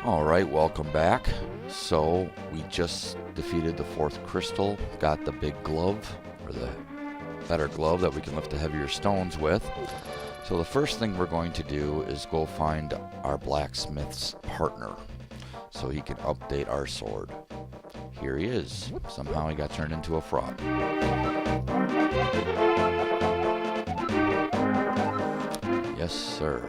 Alright, welcome back. So, we just defeated the 4th crystal, got the big glove, or the better glove that we can lift the heavier stones with. So the first thing we're going to do is go find our blacksmith's partner, so he can update our sword. Here he is. Somehow he got turned into a frog. Yes, sir.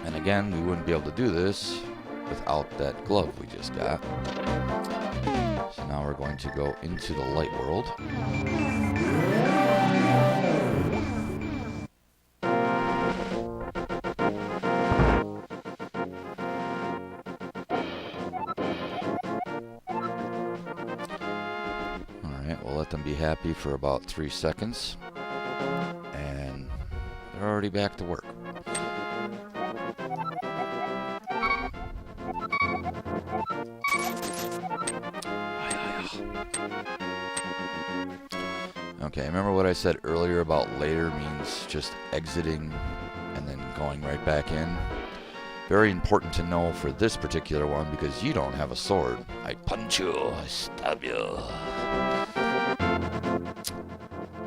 And again, we wouldn't be able to do this without that glove we just got. So now we're going to go into the light world. Alright, we'll let them be happy for about 3 seconds. And they're already back to work. Okay, remember what I said earlier about later means just exiting and then going right back in? Very important to know for this particular one because you don't have a sword. I punch you, I stab you.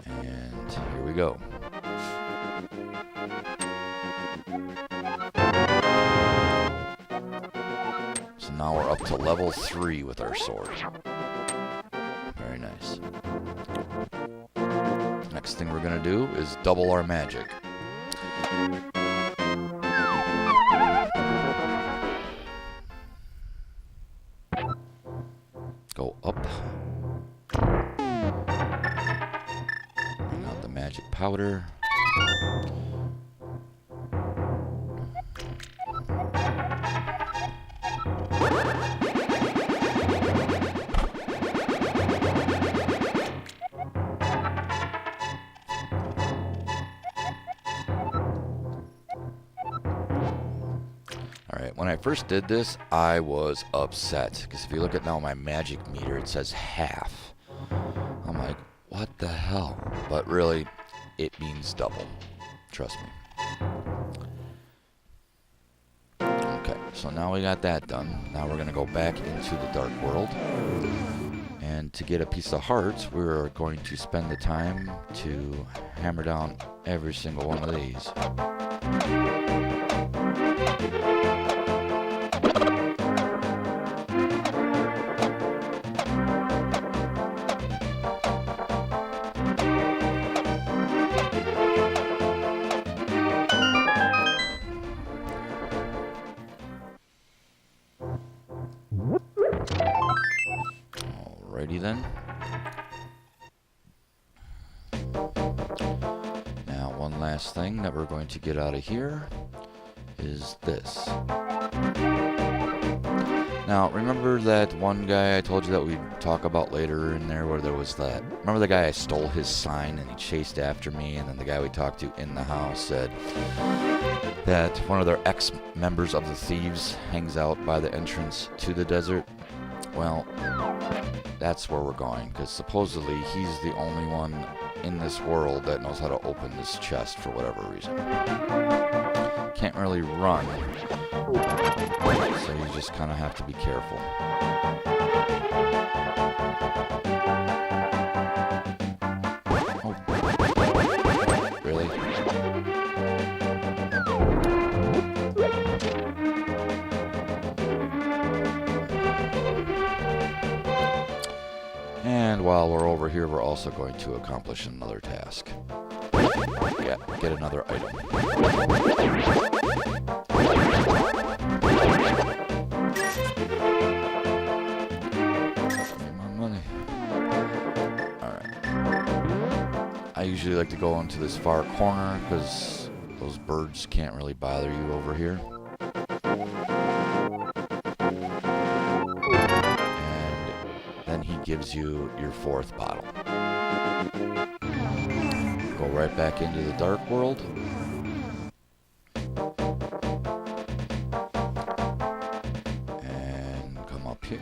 And here we go. So now we're up to level 3 with our sword. Very nice. Next thing we're going to do is double our magic. Go up. Bring out the magic powder. Alright, when I first did this, I was upset. Because if you look at now my magic meter, it says half. I'm like, what the hell? But really, it means double. Trust me. Okay, so now we got that done. Now we're going to go back into the dark world. And to get a piece of heart, we're going to spend the time to hammer down every single one of these. Alrighty then. Now one last thing that we're going to get out of here is this. Now remember that one guy I told you that we'd talk about later in there where there was that, remember the guy I stole his sign and he chased after me, and then the guy we talked to in the house said that one of their ex-members of the thieves hangs out by the entrance to the desert? Well, that's where we're going, because supposedly he's the only one in this world that knows how to open this chest for whatever reason. Can't really run, so you just kind of have to be careful. Oh, really? And while we're over here, we're also going to accomplish another task. Yeah, get another item. Give me my money. Alright. I usually like to go into this far corner because those birds can't really bother you over here. Gives you your 4th bottle. Go right back into the dark world. And come up here.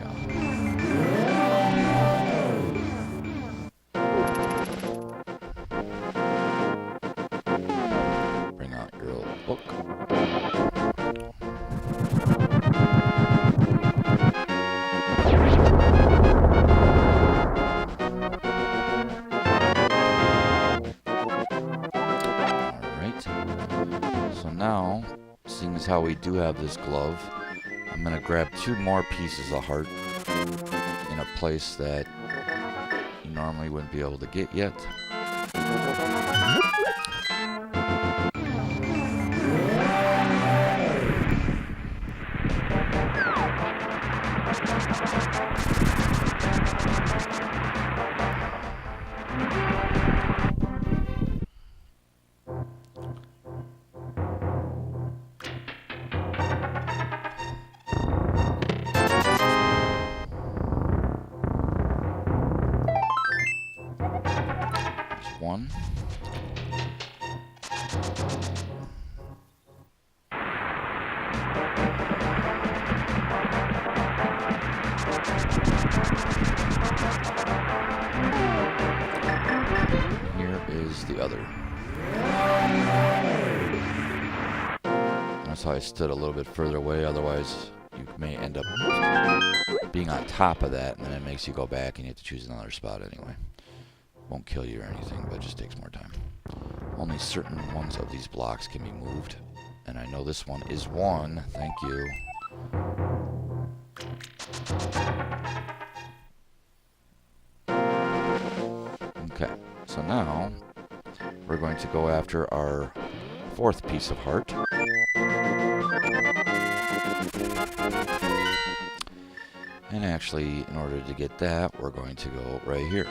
as how we do have this glove, I'm going to grab 2 more pieces of heart in a place that you normally wouldn't be able to get yet. One. Here is the other. That's how I stood a little bit further away, otherwise you may end up being on top of that, and then it makes you go back and you have to choose another spot anyway. Won't kill you or anything, but it just takes more time. Only certain ones of these blocks can be moved, and I know this one is one. Thank you. Okay, so now we're going to go after our 4th piece of heart. And actually, in order to get that, we're going to go right here.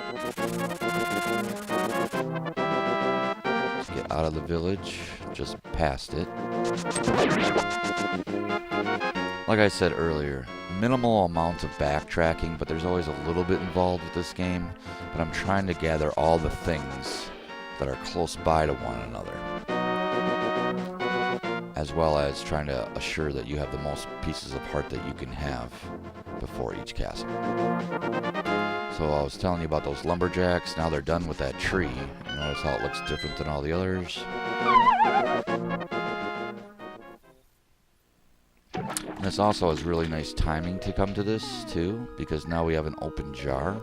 Let's get out of the village, just past it. Like I said earlier, minimal amount of backtracking, but there's always a little bit involved with this game. But I'm trying to gather all the things that are close by to one another, as well as trying to assure that you have the most pieces of heart that you can have before each castle. So I was telling you about those lumberjacks. Now they're done with that tree. You notice how it looks different than all the others. And this also has really nice timing to come to this too, because now we have an open jar.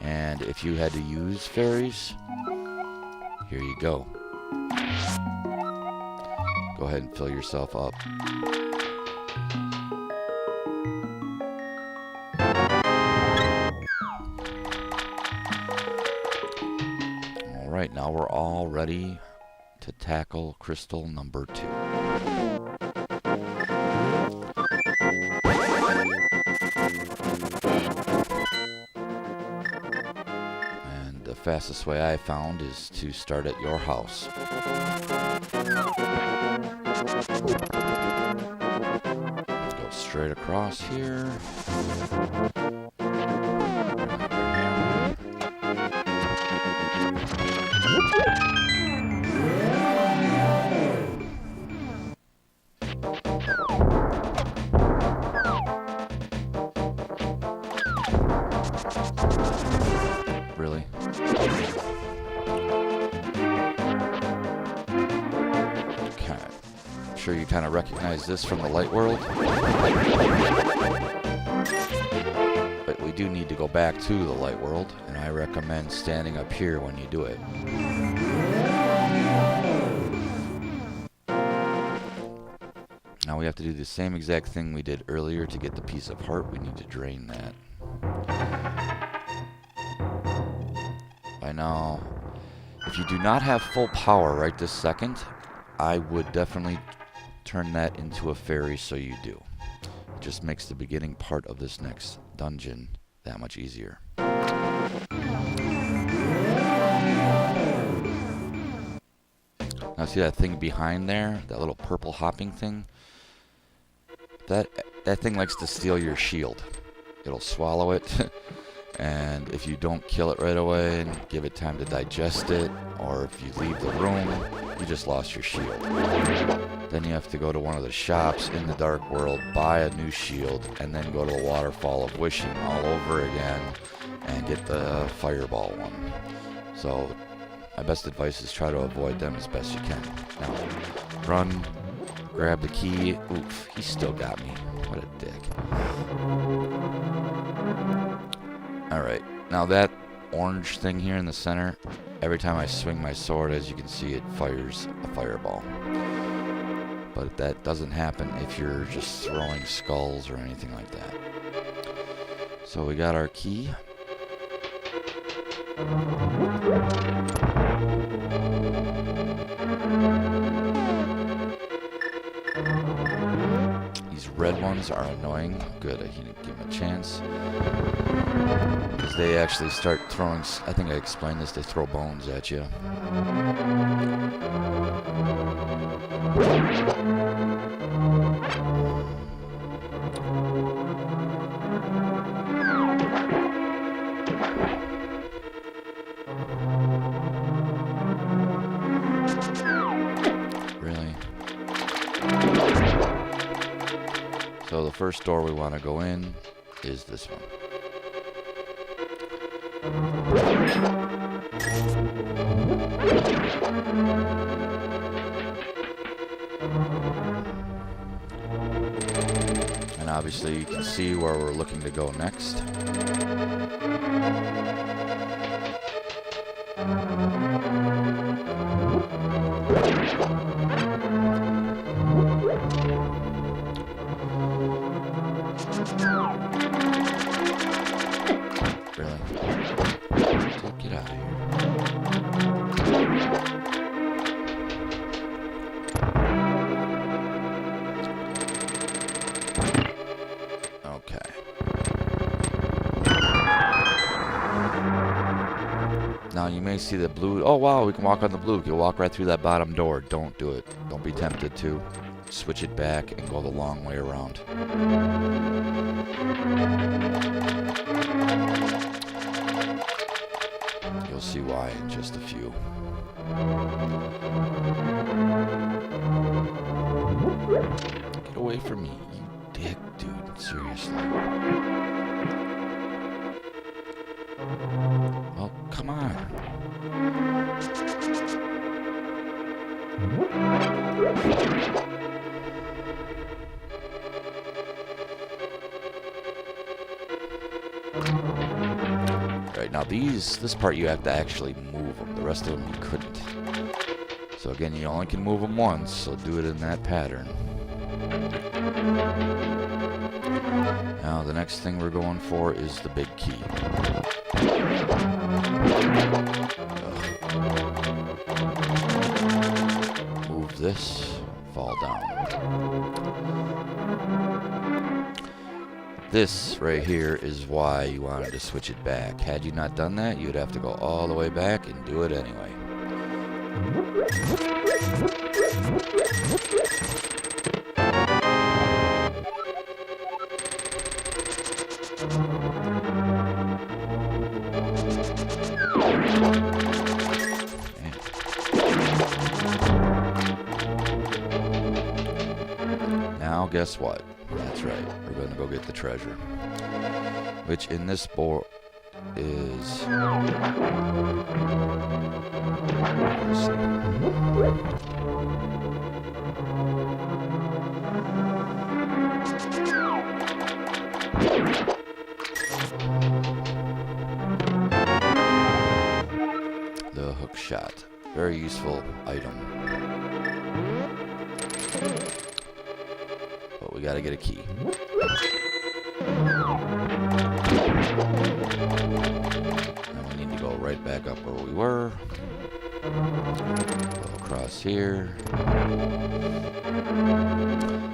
And if you had to use fairies, here you go. Go ahead and fill yourself up. Alright, now we're all ready to tackle crystal number 2. And the fastest way I found is to start at your house. Go straight across here. Really? Okay. I'm sure you kind of recognize this from the light world. But we do need to go back to the light world, and I recommend standing up here when you do it. Now we have to do the same exact thing we did earlier to get the piece of heart. We need to drain that. By now, if you do not have full power right this second, I would definitely turn that into a fairy so you do. It just makes the beginning part of this next dungeon that much easier. Now see that thing behind there? That little purple hopping thing? That thing likes to steal your shield. It'll swallow it. And if you don't kill it right away and give it time to digest it, or if you leave the room, you just lost your shield. Then you have to go to one of the shops in the Dark World, buy a new shield, and then go to the Waterfall of Wishing all over again and get the Fireball one. So my best advice is try to avoid them as best you can. Now, run, grab the key. Oof, he still got me. What a dick. Alright, now that orange thing here in the center, every time I swing my sword, as you can see, it fires a fireball. But that doesn't happen if you're just throwing skulls or anything like that. So we got our key. These red ones are annoying. Good, I can give them a chance. Because they actually start throwing, I think I explained this, they throw bones at you. Really? So the first door we want to go in is this one. And obviously you can see where we're looking to go next. Really? Get out of here. Okay. Now you may see the blue. Oh wow, we can walk on the blue. You can walk right through that bottom door. Don't do it. Don't be tempted to. Switch it back and go the long way around. You'll see why in just a few. Get away from me, you dick, dude. Seriously. Well, come on. Right, now this part you have to actually move them. The rest of them you couldn't. So again, you only can move them once, so do it in that pattern. Now the next thing we're going for is the big key. Move this, fall down. This right here is why you wanted to switch it back. Had you not done that, you'd have to go all the way back and do it anyway. Now guess what? That's right, we're going to go get the treasure. Which in this board is... the hook shot. Very useful item. But we gotta get a key. And we need to go right back up where we were. Go across here.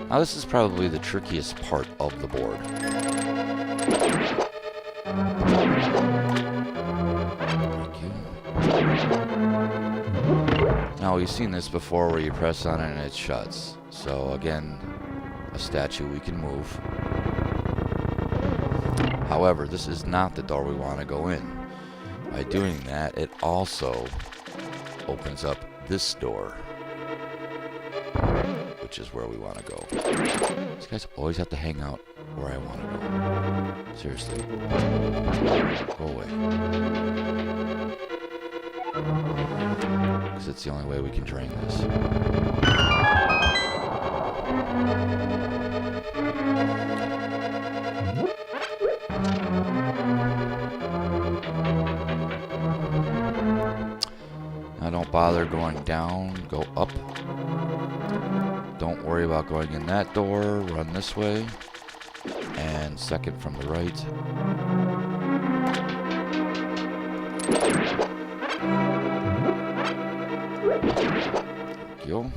Now this is probably the trickiest part of the board. Thank you. Now we've seen this before where you press on it and it shuts. So again, a statue we can move. However, this is not the door we want to go in. By doing that, it also opens up this door, which is where we want to go. These guys always have to hang out where I want to go. Seriously. Go away. Because it's the only way we can drain this. Now don't bother going down, go up. don't worry about going in that door. Run this way. And second from the right. There we go.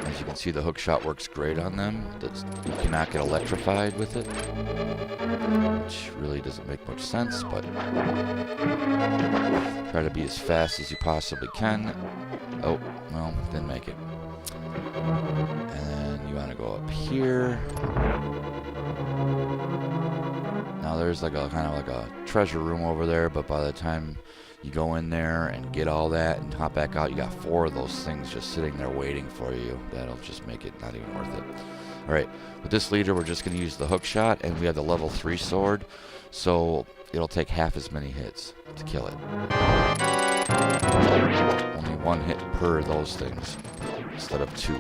As you can see, the hook shot works great on them. You cannot get electrified with it, which really doesn't make much sense, but try to be as fast as you possibly can. Oh, well, didn't make it. And then you want to go up here. Now there's like a kind of like a treasure room over there, but by the time you go in there and get all that and hop back out, you got 4 of those things just sitting there waiting for you. That'll just make it not even worth it. Alright, with this leader we're just going to use the hook shot, and we have the level 3 sword, so it'll take half as many hits to kill it. Only 1 hit per those things instead of 2.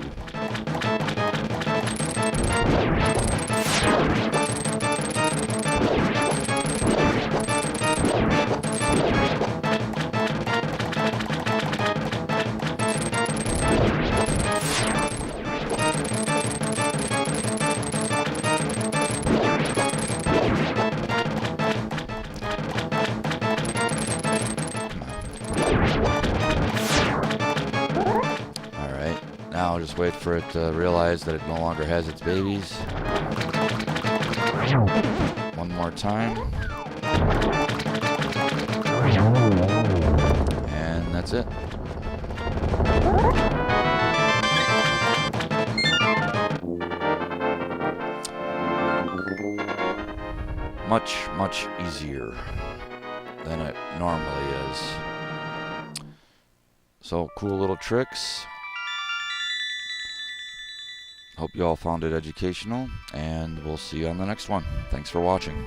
Now just wait for it to realize that it no longer has its babies. One more time. And that's it. Much, much easier than it normally is. So, cool little tricks. Hope you all found it educational, and we'll see you on the next one. Thanks for watching.